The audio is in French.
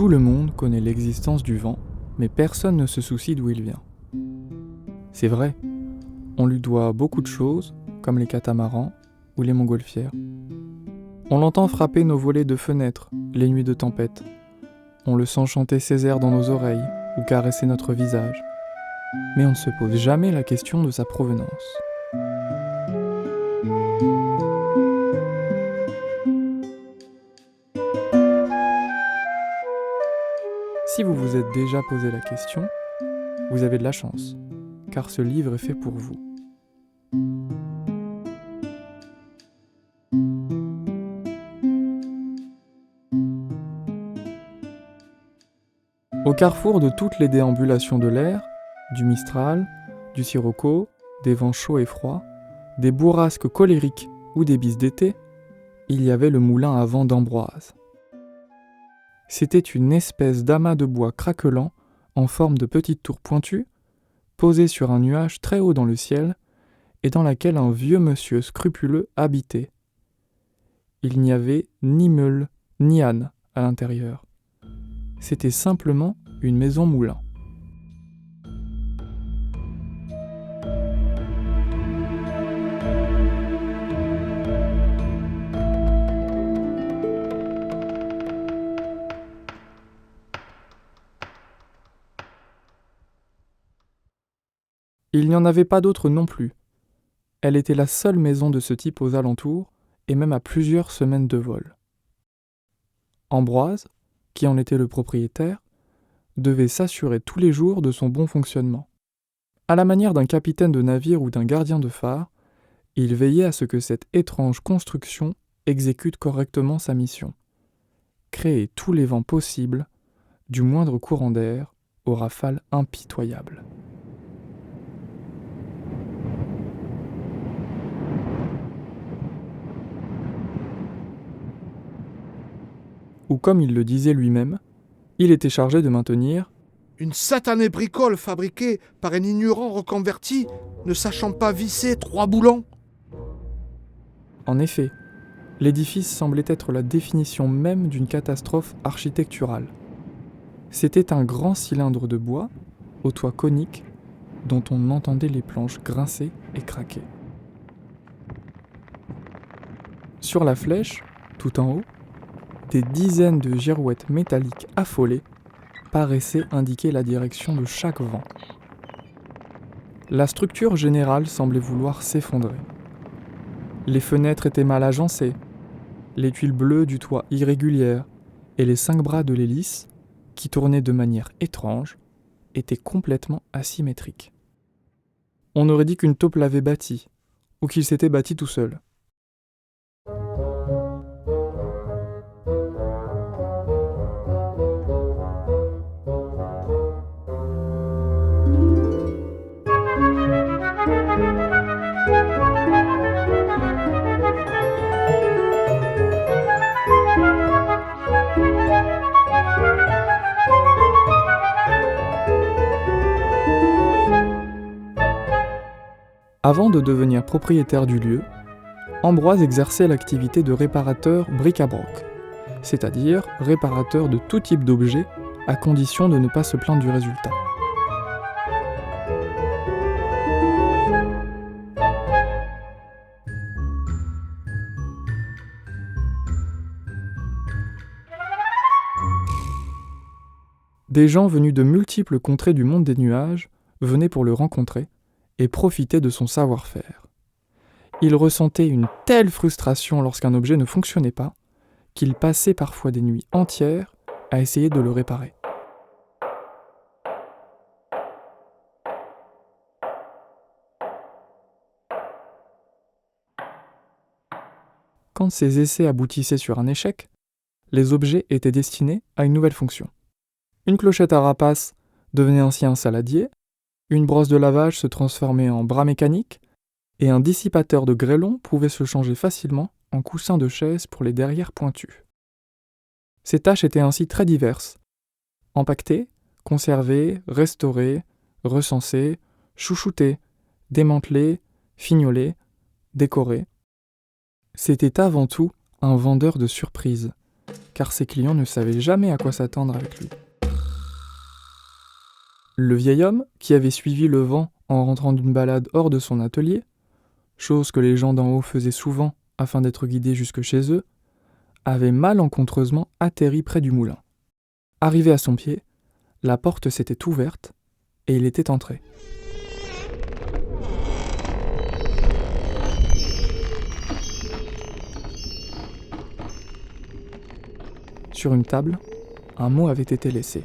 Tout le monde connaît l'existence du vent, mais personne ne se soucie d'où il vient. C'est vrai, on lui doit beaucoup de choses, comme les catamarans ou les montgolfières. On l'entend frapper nos volets de fenêtres, les nuits de tempête. On le sent chanter ses airs dans nos oreilles ou caresser notre visage. Mais on ne se pose jamais la question de sa provenance. Si vous vous êtes déjà posé la question, vous avez de la chance, car ce livre est fait pour vous. Au carrefour de toutes les déambulations de l'air, du Mistral, du Sirocco, des vents chauds et froids, des bourrasques colériques ou des bises d'été, il y avait le moulin à vent d'Ambroise. C'était une espèce d'amas de bois craquelant en forme de petite tour pointue, posée sur un nuage très haut dans le ciel et dans laquelle un vieux monsieur scrupuleux habitait. Il n'y avait ni meule ni âne à l'intérieur. C'était simplement une maison moulin. Il n'y en avait pas d'autre non plus. Elle était la seule maison de ce type aux alentours, et même à plusieurs semaines de vol. Ambroise, qui en était le propriétaire, devait s'assurer tous les jours de son bon fonctionnement. À la manière d'un capitaine de navire ou d'un gardien de phare, il veillait à ce que cette étrange construction exécute correctement sa mission. Créer tous les vents possibles, du moindre courant d'air aux rafales impitoyables. Ou comme il le disait lui-même, il était chargé de maintenir une satanée bricole fabriquée par un ignorant reconverti, ne sachant pas visser 3 boulons. En effet, l'édifice semblait être la définition même d'une catastrophe architecturale. C'était un grand cylindre de bois, au toit conique, dont on entendait les planches grincer et craquer. Sur la flèche, tout en haut, des dizaines de girouettes métalliques affolées paraissaient indiquer la direction de chaque vent. La structure générale semblait vouloir s'effondrer. Les fenêtres étaient mal agencées, les tuiles bleues du toit irrégulières et les 5 bras de l'hélice, qui tournaient de manière étrange, étaient complètement asymétriques. On aurait dit qu'une taupe l'avait bâti, ou qu'il s'était bâti tout seul. Avant de devenir propriétaire du lieu, Ambroise exerçait l'activité de réparateur bric-à-broc, c'est-à-dire réparateur de tout type d'objets, à condition de ne pas se plaindre du résultat. Des gens venus de multiples contrées du monde des nuages venaient pour le rencontrer et profitaient de son savoir-faire. Il ressentait une telle frustration lorsqu'un objet ne fonctionnait pas qu'il passait parfois des nuits entières à essayer de le réparer. Quand ces essais aboutissaient sur un échec, les objets étaient destinés à une nouvelle fonction. Une clochette à rapace devenait ainsi un saladier, une brosse de lavage se transformait en bras mécanique, et un dissipateur de grêlons pouvait se changer facilement en coussin de chaise pour les derrières pointus. Ces tâches étaient ainsi très diverses. Empaqueter, conserver, restaurer, recenser, chouchouter, démanteler, fignoler, décorer. C'était avant tout un vendeur de surprises, car ses clients ne savaient jamais à quoi s'attendre avec lui. Le vieil homme, qui avait suivi le vent en rentrant d'une balade hors de son atelier, chose que les gens d'en haut faisaient souvent afin d'être guidés jusque chez eux, avait malencontreusement atterri près du moulin. Arrivé à son pied, la porte s'était ouverte et il était entré. Sur une table, un mot avait été laissé.